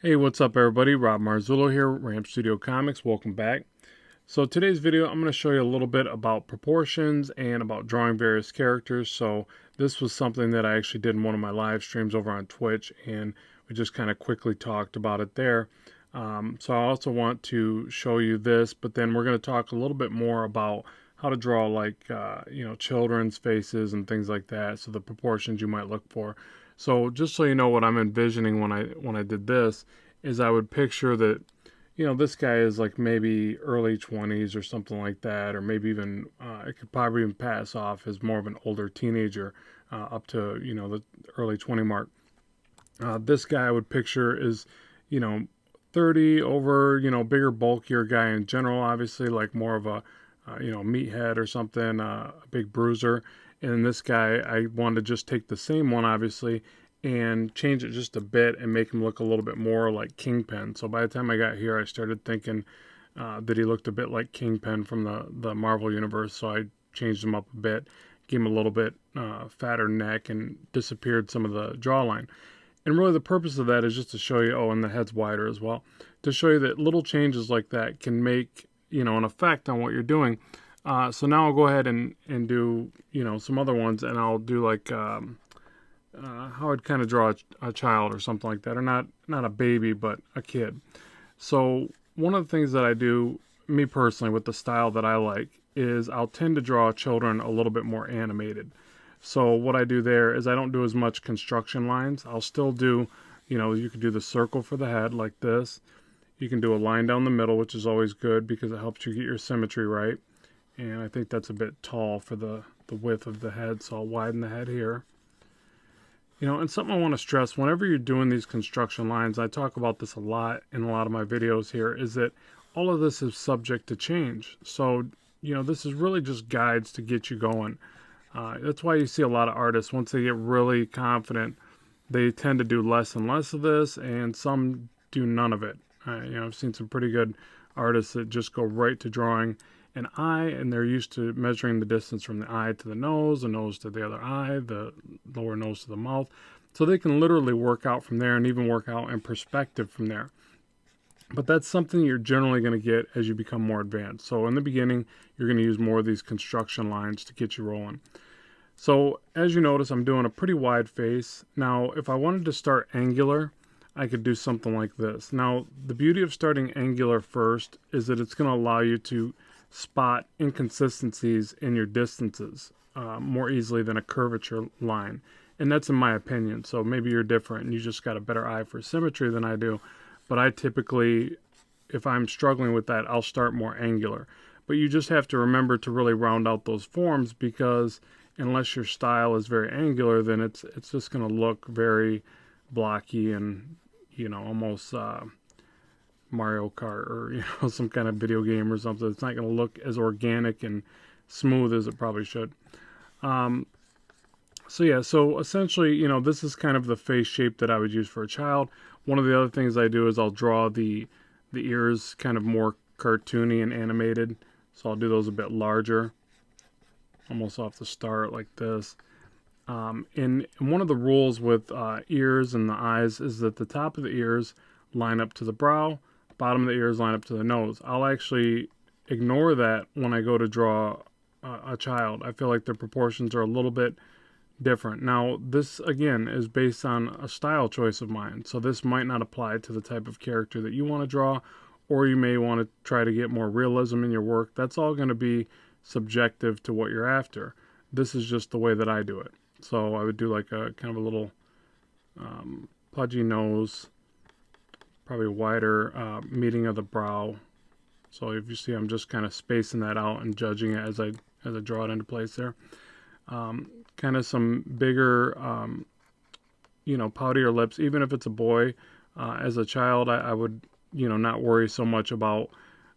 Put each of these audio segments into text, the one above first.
Hey, what's up everybody? Rob Marzullo here, Ramp Studio Comics. Welcome back. So today's video, I'm going to show you a little bit about proportions and about drawing various characters. So this was something that I actually did in one of my live streams over on Twitch, and we just kind of quickly talked about it there. So I also want to show you this, but then we're going to talk a little bit more about how to draw children's faces and things like that. So the proportions you might look for. So just so you know what I'm envisioning when I did this is I would picture that this guy is like maybe early 20s or something like that, or maybe even it could probably even pass off as more of an older teenager up to the early 20 mark. This guy I would picture is you know 30 over, bigger, bulkier guy in general, obviously, like more of a meathead or something, a big bruiser. And this guy, I wanted to just take the same one, obviously, and change it just a bit and make him look a little bit more like Kingpin. So by the time I got here, I started thinking that he looked a bit like Kingpin from the Marvel universe. So I changed him up a bit, gave him a little bit fatter neck, and disappeared some of the jawline. And really, the purpose of that is just to show you, oh, and the head's wider as well, to show you that little changes like that can make, an effect on what you're doing. So now I'll go ahead and do, some other ones, and I'll do like how I'd kind of draw a child or something like that, or not a baby, but a kid. So one of the things that I do, me personally, with the style that I like, is I'll tend to draw children a little bit more animated. So what I do there is I don't do as much construction lines. I'll still do, you could do the circle for the head like this. You can do a line down the middle, which is always good because it helps you get your symmetry right. And I think that's a bit tall for the width of the head, so I'll widen the head here. And something I want to stress, whenever you're doing these construction lines, I talk about this a lot in a lot of my videos here, is that all of this is subject to change. So, this is really just guides to get you going. That's why you see a lot of artists, once they get really confident, they tend to do less and less of this, and some do none of it. I've seen some pretty good artists that just go right to drawing an eye, and they're used to measuring the distance from the eye to the nose to the other eye, the lower nose to the mouth. So they can literally work out from there and even work out in perspective from there. But that's something you're generally going to get as you become more advanced. So in the beginning, you're going to use more of these construction lines to get you rolling. So as you notice, I'm doing a pretty wide face. Now, if I wanted to start angular, I could do something like this. Now, the beauty of starting angular first is that it's going to allow you to spot inconsistencies in your distances more easily than a curvature line. And that's in my opinion. So maybe you're different and you just got a better eye for symmetry than I do. But I typically, if I'm struggling with that, I'll start more angular. But you just have to remember to really round out those forms, because unless your style is very angular, then it's just going to look very blocky and almost Mario Kart or some kind of video game or something. It's not going to look as organic and smooth as it probably should. So essentially, this is kind of the face shape that I would use for a child. One of the other things I do is I'll draw the ears kind of more cartoony and animated. So I'll do those a bit larger, almost off the start like this. And one of the rules with ears and the eyes is that the top of the ears line up to the brow, bottom of the ears line up to the nose. I'll actually ignore that when I go to draw a child. I feel like the proportions are a little bit different. Now, this again is based on a style choice of mine, so this might not apply to the type of character that you want to draw, or you may want to try to get more realism in your work. That's all going to be subjective to what you're after. This is just the way that I do it. So I would do like a kind of a little pudgy nose, probably a wider meeting of the brow. So if you see, I'm just kind of spacing that out and judging it as I draw it into place there. Kind of some bigger, poutier lips. Even if it's a boy, as a child, I would, not worry so much about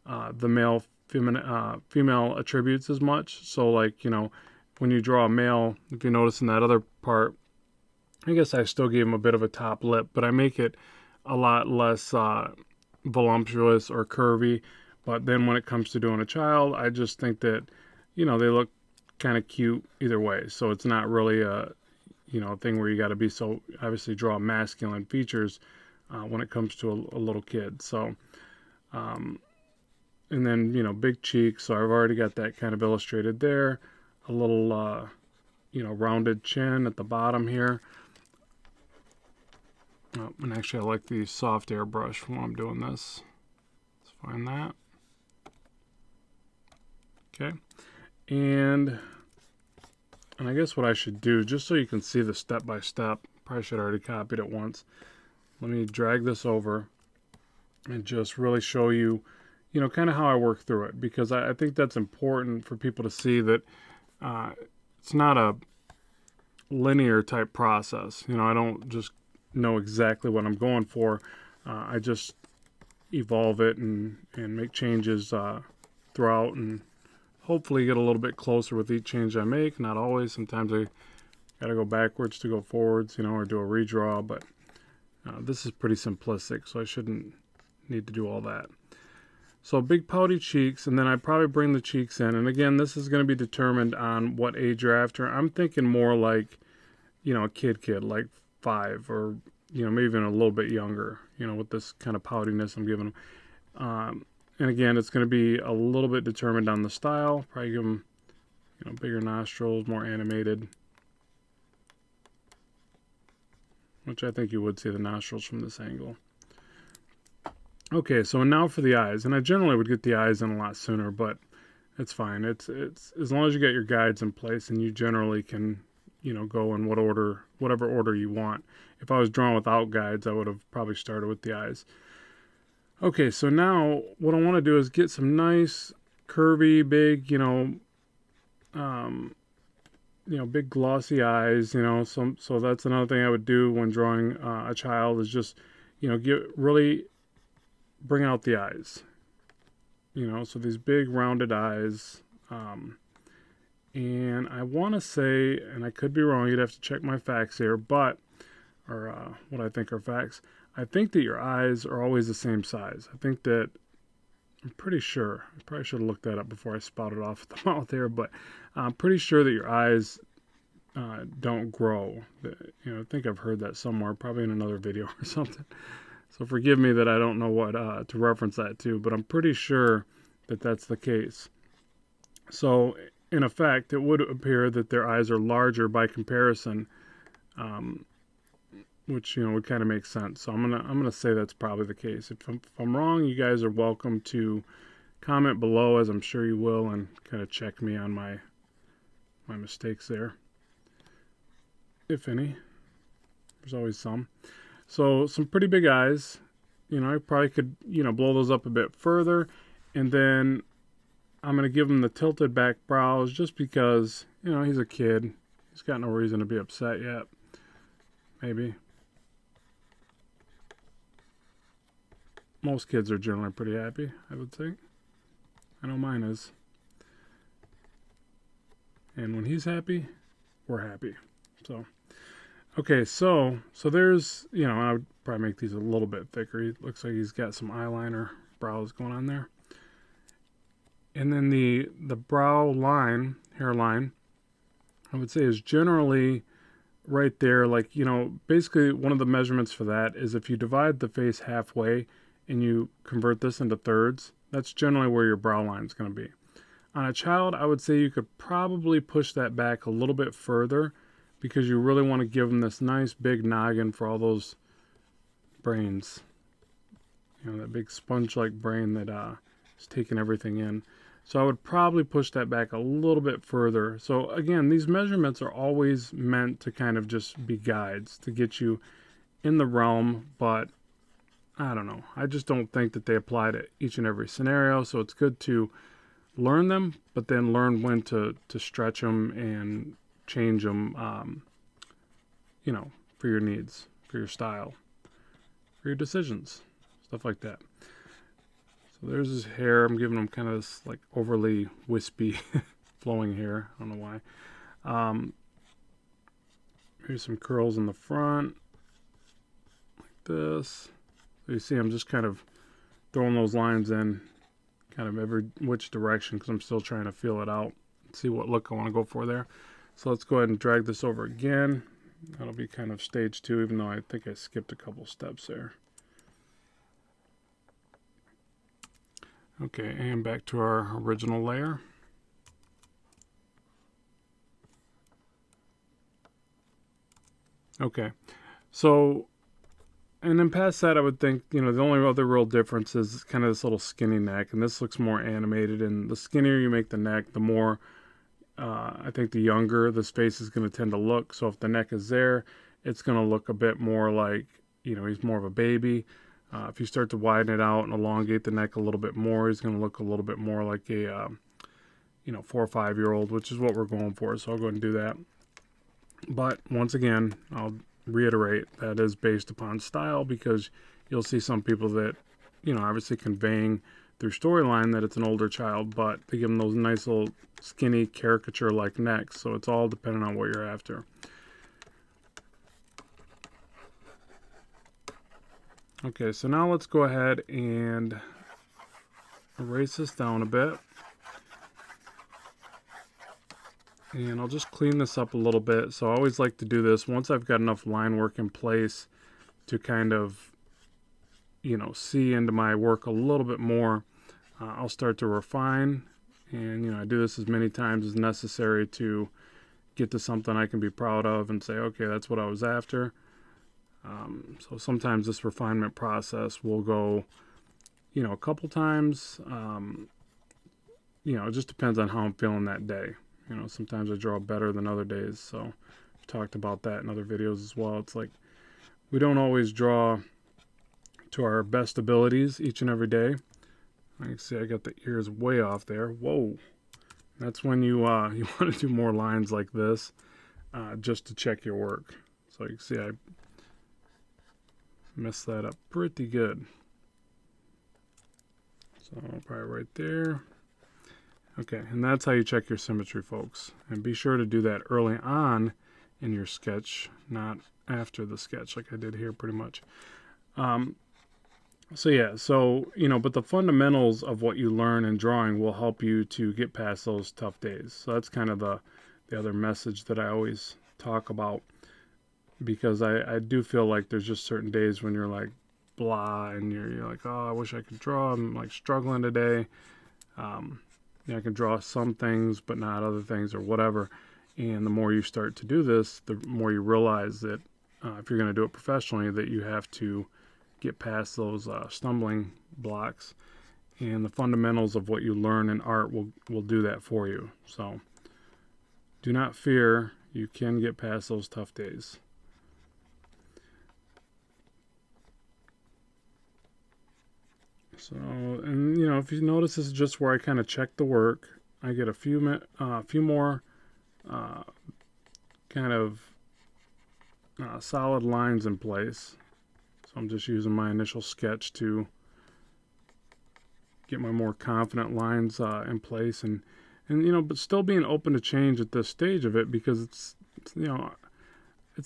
the female attributes as much. So like, when you draw a male, if you notice in that other part, I guess I still gave him a bit of a top lip, but I make it a lot less voluptuous or curvy. But then when it comes to doing a child, I just think that, they look kind of cute either way. So it's not really a thing where you got to be so obviously draw masculine features when it comes to a little kid. So, and then, you know, big cheeks. So I've already got that kind of illustrated there. A little, you know, rounded chin at the bottom here. Oh, and actually I like the soft airbrush when I'm doing this. Let's find that. Okay. And I guess what I should do, just so you can see the step-by-step, probably should have already copied it once. Let me drag this over and just really show you, you know, kind of how I work through it, because I think that's important for people to see that it's not a linear type process. You know, I don't just know exactly what I'm going for. I just evolve it and make changes throughout, and hopefully get a little bit closer with each change I make. Not always. Sometimes I got to go backwards to go forwards, you know, or do a redraw, but this is pretty simplistic, so I shouldn't need to do all that. So big pouty cheeks, and then I probably bring the cheeks in. And again, this is going to be determined on what age you're after. I'm thinking more like, you know, a kid, like 5, or, you know, maybe even a little bit younger, you know, with this kind of poutiness I'm giving them. And again, it's going to be a little bit determined on the style. Probably give them, you know, bigger nostrils, more animated. Which I think you would see the nostrils from this angle. Okay, so now for the eyes. And I generally would get the eyes in a lot sooner, but it's fine. It's as long as you get your guides in place, and you generally can, you know, go in whatever order you want. If I was drawing without guides, I would have probably started with the eyes. Okay, so now what I want to do is get some nice, curvy, big, big glossy eyes. You know, so that's another thing I would do when drawing a child, is just, you know, really bring out the eyes. You know, so these big rounded eyes. And I want to say, and I could be wrong, you'd have to check my facts here, but, or what I think are facts. I think that your eyes are always the same size. I think that, I'm pretty sure, I probably should have looked that up before I spouted off the mouth here, but I'm pretty sure that your eyes don't grow. You know, I think I've heard that somewhere, probably in another video or something. So forgive me that I don't know what to reference that to, but I'm pretty sure that that's the case. So in effect, it would appear that their eyes are larger by comparison, which, you know, would kind of make sense. So I'm gonna say that's probably the case. If I'm wrong, you guys are welcome to comment below, as I'm sure you will, and kind of check me on my mistakes there, if any. There's always some. So some pretty big eyes. You know, I probably could, you know, blow those up a bit further, and then I'm going to give him the tilted back brows, just because, you know, he's a kid. He's got no reason to be upset yet. Maybe. Most kids are generally pretty happy, I would think. I know mine is. And when he's happy, we're happy. So, okay, so there's, you know, I would probably make these a little bit thicker. He looks like he's got some eyeliner brows going on there. And then the brow line, hairline, I would say is generally right there. Like, you know, basically one of the measurements for that is if you divide the face halfway and you convert this into thirds, that's generally where your brow line is going to be. On a child, I would say you could probably push that back a little bit further, because you really want to give them this nice big noggin for all those brains. You know, that big sponge-like brain that is taking everything in. So I would probably push that back a little bit further. So again, these measurements are always meant to kind of just be guides to get you in the realm, but I don't know. I just don't think that they apply to each and every scenario. So it's good to learn them, but then learn when to stretch them and change them, you know, for your needs, for your style, for your decisions, stuff like that. So there's his hair. I'm giving him kind of this like overly wispy flowing hair. I don't know why. Here's some curls in the front, like this. So you see I'm just kind of throwing those lines in kind of every which direction, because I'm still trying to feel it out, see what look I want to go for there. So let's go ahead and drag this over again. That'll be kind of stage 2, even though I think I skipped a couple steps there. Okay, and back to our original layer. Okay, so, and then past that, I would think, the only other real difference is kind of this little skinny neck, and this looks more animated, and the skinnier you make the neck, the more, I think the younger this face is going to tend to look. So if the neck is there, it's going to look a bit more like, he's more of a baby. If you start to widen it out and elongate the neck a little bit more, he's going to look a little bit more like a, 4 or 5-year-old, which is what we're going for. So I'll go ahead and do that. But once again, I'll reiterate that is based upon style, because you'll see some people that, obviously conveying through storyline that it's an older child, but they give them those nice little skinny caricature-like necks. So it's all dependent on what you're after. Okay, so now let's go ahead and erase this down a bit. And I'll just clean this up a little bit. So I always like to do this once I've got enough line work in place to kind of, see into my work a little bit more. I'll start to refine, and, I do this as many times as necessary to get to something I can be proud of and say, okay, that's what I was after. So sometimes this refinement process will go, a couple times. It just depends on how I'm feeling that day. Sometimes I draw better than other days. So I've talked about that in other videos as well. It's like we don't always draw to our best abilities each and every day. I can see I got the ears way off there. Whoa. That's when you want to do more lines like this just to check your work. So you can see I messed that up pretty good. So probably right there. Okay, and that's how you check your symmetry, folks. And be sure to do that early on in your sketch, not after the sketch like I did here pretty much. So yeah, but the fundamentals of what you learn in drawing will help you to get past those tough days. So that's kind of the other message that I always talk about, because I do feel like there's just certain days when you're like blah, and you're like, oh, I wish I could draw. I'm like struggling today. I can draw some things, but not other things or whatever. And the more you start to do this, the more you realize that if you're going to do it professionally, that you have to get past those stumbling blocks. And the fundamentals of what you learn in art will do that for you. So do not fear. You can get past those tough days. So, and if you notice, this is just where I kind of check the work. I get a few more kind of solid lines in place. So I'm just using my initial sketch to get my more confident lines in place, and but still being open to change at this stage of it, because it's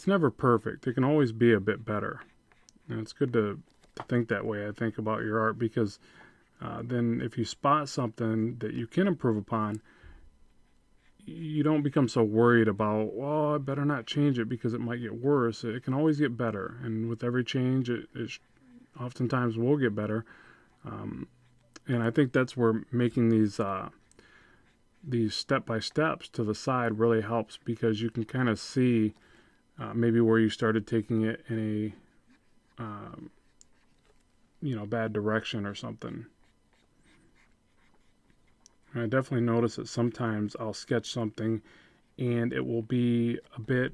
never perfect. It can always be a bit better, and it's good to think that way, I think, about your art, because then if you spot something that you can improve upon, you don't become so worried about, well, I better not change it because it might get worse. It can always get better, and with every change, it oftentimes will get better. And I think that's where making these step-by-steps to the side really helps, because you can kind of see maybe where you started taking it in a bad direction or something. And I definitely notice that sometimes I'll sketch something and it will be a bit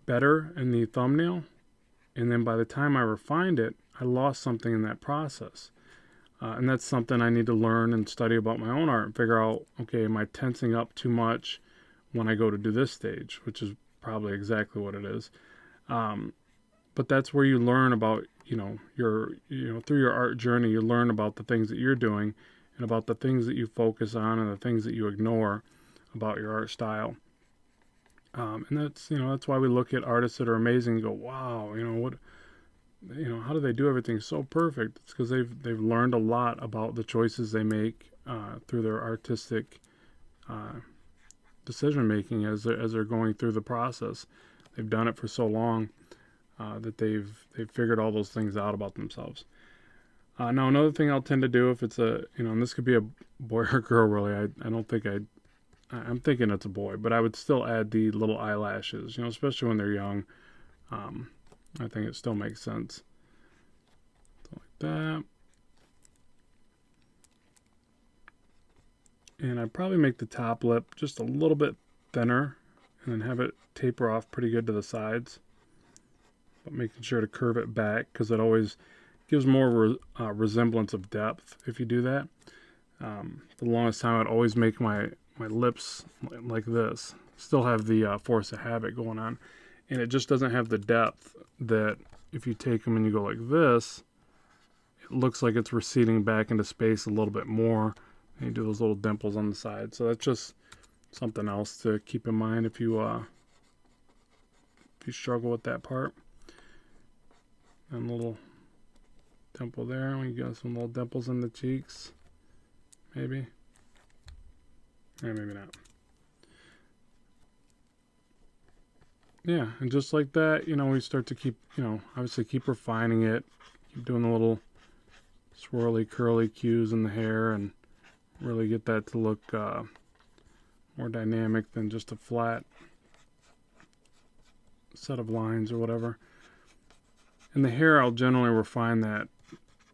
better in the thumbnail, and then by the time I refined it, I lost something in that process. And that's something I need to learn and study about my own art and figure out, okay, am I tensing up too much when I go to do this stage, which is probably exactly what it is. But that's where you learn about, through your art journey, you learn about the things that you're doing and about the things that you focus on and the things that you ignore about your art style. And that's why we look at artists that are amazing and go, wow, how do they do everything so perfect? It's because they've learned a lot about the choices they make through their artistic decision making as they're going through the process. They've done it for so long that they've figured all those things out about themselves. Now another thing I'll tend to do if it's a, and this could be a boy or girl really, I don't think I'm thinking it's a boy, but I would still add the little eyelashes, especially when they're young. I think it still makes sense. So like that. And I'd probably make the top lip just a little bit thinner and then have it taper off pretty good to the sides. But making sure to curve it back because it always gives more resemblance of depth if you do that. For the longest time I'd always make my lips like this. Still have the force of habit going on. And it just doesn't have the depth that if you take them and you go like this, it looks like it's receding back into space a little bit more. And you do those little dimples on the side. So that's just something else to keep in mind if you struggle with that part. And a little dimple there. We got some little dimples in the cheeks. Maybe. Yeah, maybe not. Yeah, and just like that, we start to keep, obviously keep refining it. Keep doing the little swirly, curly cues in the hair and really get that to look more dynamic than just a flat set of lines or whatever. In the hair, I'll generally refine that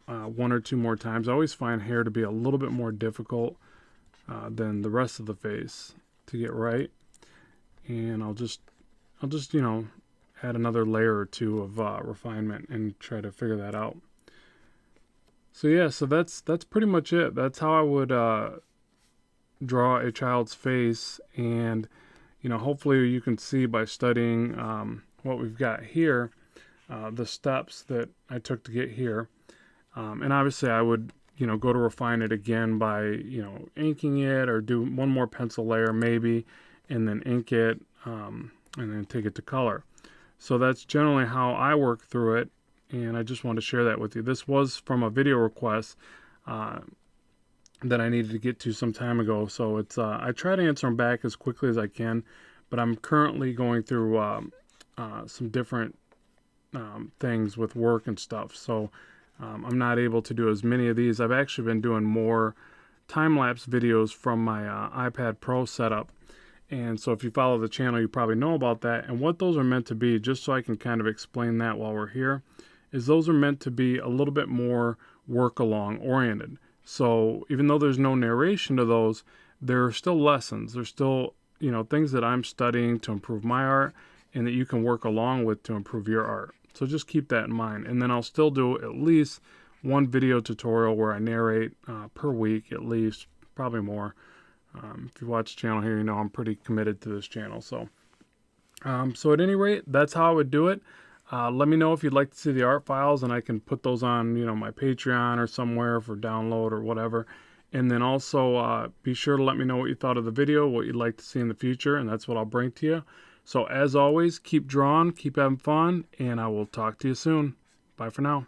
one or two more times. I always find hair to be a little bit more difficult than the rest of the face to get right. And I'll just add another layer or two of refinement and try to figure that out. So yeah, so that's pretty much it. That's how I would draw a child's face, and hopefully you can see by studying what we've got here, the steps that I took to get here. And obviously I would go to refine it again by inking it, or do one more pencil layer maybe, and then ink it, and then take it to color. So that's generally how I work through it. And I just wanted to share that with you. This was from a video request that I needed to get to some time ago. So it's I try to answer them back as quickly as I can, but I'm currently going through some different things with work and stuff. So I'm not able to do as many of these. I've actually been doing more time-lapse videos from my iPad Pro setup. And so if you follow the channel, you probably know about that. And what those are meant to be, just so I can kind of explain that while we're here, is those are meant to be a little bit more work-along oriented. So even though there's no narration to those, there are still lessons. There's still, things that I'm studying to improve my art and that you can work along with to improve your art. So just keep that in mind. And then I'll still do at least one video tutorial where I narrate per week at least, probably more. If you watch the channel here, I'm pretty committed to this channel. So at any rate, that's how I would do it. Let me know if you'd like to see the art files, and I can put those on, my Patreon or somewhere for download or whatever. And then also be sure to let me know what you thought of the video, what you'd like to see in the future, and that's what I'll bring to you. So as always, keep drawing, keep having fun, and I will talk to you soon. Bye for now.